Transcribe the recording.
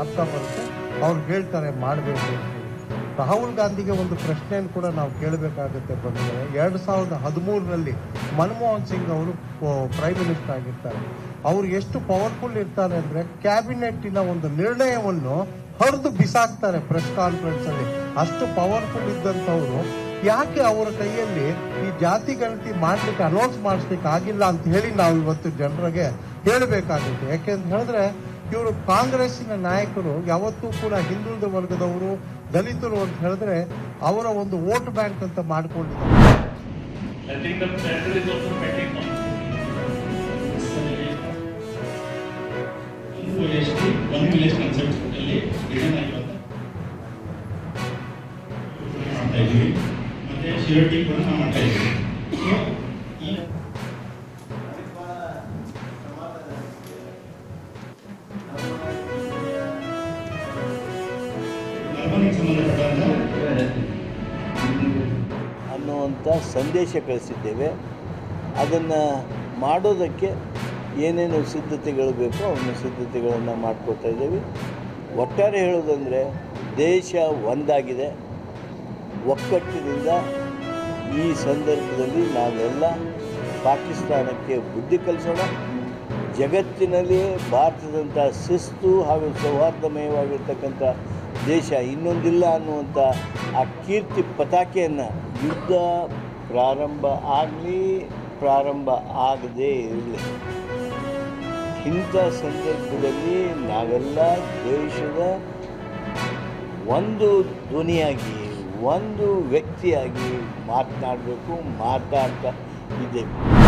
ಜ್ಞಾಪಕ ಬರುತ್ತೆ. ಅವ್ರು ಹೇಳ್ತಾರೆ ಮಾಡಬೇಕು ಅಂತ. ರಾಹುಲ್ ಗಾಂಧಿಗೆ ಒಂದು ಪ್ರಶ್ನೆಯನ್ನು ಕೂಡ ನಾವು ಕೇಳಬೇಕಾಗುತ್ತೆ ಬಂದರೆ, 2013ರಲ್ಲಿ ಮನಮೋಹನ್ ಸಿಂಗ್ ಅವರು ಪ್ರೈಮ್ ಮಿನಿಸ್ಟರ್ ಆಗಿರ್ತಾರೆ. ಅವರು ಎಷ್ಟು ಪವರ್ಫುಲ್ ಇರ್ತಾರೆ ಅಂದರೆ ಕ್ಯಾಬಿನೆಟ್ಟಿನ ಒಂದು ನಿರ್ಣಯವನ್ನು ಹರಿದು ಬಿಸಾಕ್ತಾರೆ ಪ್ರೆಸ್ ಕಾನ್ಫರೆನ್ಸ್ ಅಲ್ಲಿ. ಅಷ್ಟು ಪವರ್ಫುಲ್ ಇದ್ದಂಥವ್ರು ಯಾಕೆ ಅವರ ಕೈಯಲ್ಲಿ ಈ ಜಾತಿ ಗಣತಿ ಮಾಡ್ಲಿಕ್ಕೆ ಅನೌನ್ಸ್ ಮಾಡಿಸ್ಲಿಕ್ಕೆ ಆಗಿಲ್ಲ ಅಂತ ಹೇಳಿ ನಾವು ಇವತ್ತು ಜನರಿಗೆ ಹೇಳಬೇಕಾಗುತ್ತೆ. ಯಾಕೆಂತ ಹೇಳಿದ್ರೆ ಇವರು ಕಾಂಗ್ರೆಸ್ಸಿನ ನಾಯಕರು ಯಾವತ್ತೂ ಕೂಡ ಹಿಂದುಳಿದ ವರ್ಗದವರು, ದಲಿತರು ಅಂತ ಹೇಳಿದ್ರೆ ಅವರ ಒಂದು ವೋಟ್ ಬ್ಯಾಂಕ್ ಅಂತ ಮಾಡ್ಕೊಂಡಿದ್ದಾರೆ. ಮತ್ತೆ ಶ್ಯೂರಿಟಿ ಕೂಡ ನಾವು ಮಾಡ್ತಾ ಇದ್ದೀವಿ. ಅನ್ನುವಂಥ ಸಂದೇಶ ಕಳಿಸಿದ್ದೇವೆ. ಅದನ್ನು ಮಾಡೋದಕ್ಕೆ ಏನೇನು ಸಿದ್ಧತೆಗಳು ಬೇಕೋ ಅವನ್ನ ಸಿದ್ಧತೆಗಳನ್ನು ಮಾಡಿಕೊಡ್ತಾ ಇದ್ದೇವೆ. ಒಟ್ಟಾರೆ ಹೇಳೋದಂದರೆ ದೇಶ ಒಂದಾಗಿದೆ. ಒಕ್ಕಟ್ಟಿನಿಂದ ಈ ಸಂದರ್ಭದಲ್ಲಿ ನಾವೆಲ್ಲ ಪಾಕಿಸ್ತಾನಕ್ಕೆ ಬುದ್ಧಿ ಕಲಿಸೋಣ. ಜಗತ್ತಿನಲ್ಲಿ ಭಾರತದಂಥ ಶಿಸ್ತು ಹಾಗೂ ಸೌಹಾರ್ದಮಯವಾಗಿರ್ತಕ್ಕಂಥ ದೇಶ ಇನ್ನೊಂದಿಲ್ಲ ಅನ್ನುವಂಥ ಆ ಕೀರ್ತಿ ಪತಾಕೆಯನ್ನು ಯುದ್ಧ ಪ್ರಾರಂಭ ಆಗಲಿ ಪ್ರಾರಂಭ ಆಗದೇ ಇರಲಿ, ಇಂಥ ಸಂದರ್ಭದಲ್ಲಿ ನಾವೆಲ್ಲ ದೇಶದ ಒಂದು ಧ್ವನಿಯಾಗಿ ಒಂದು ವ್ಯಕ್ತಿಯಾಗಿ ಮಾತನಾಡಬೇಕು, ಮಾತಾಡ್ತಾ ಇದ್ದೇವೆ.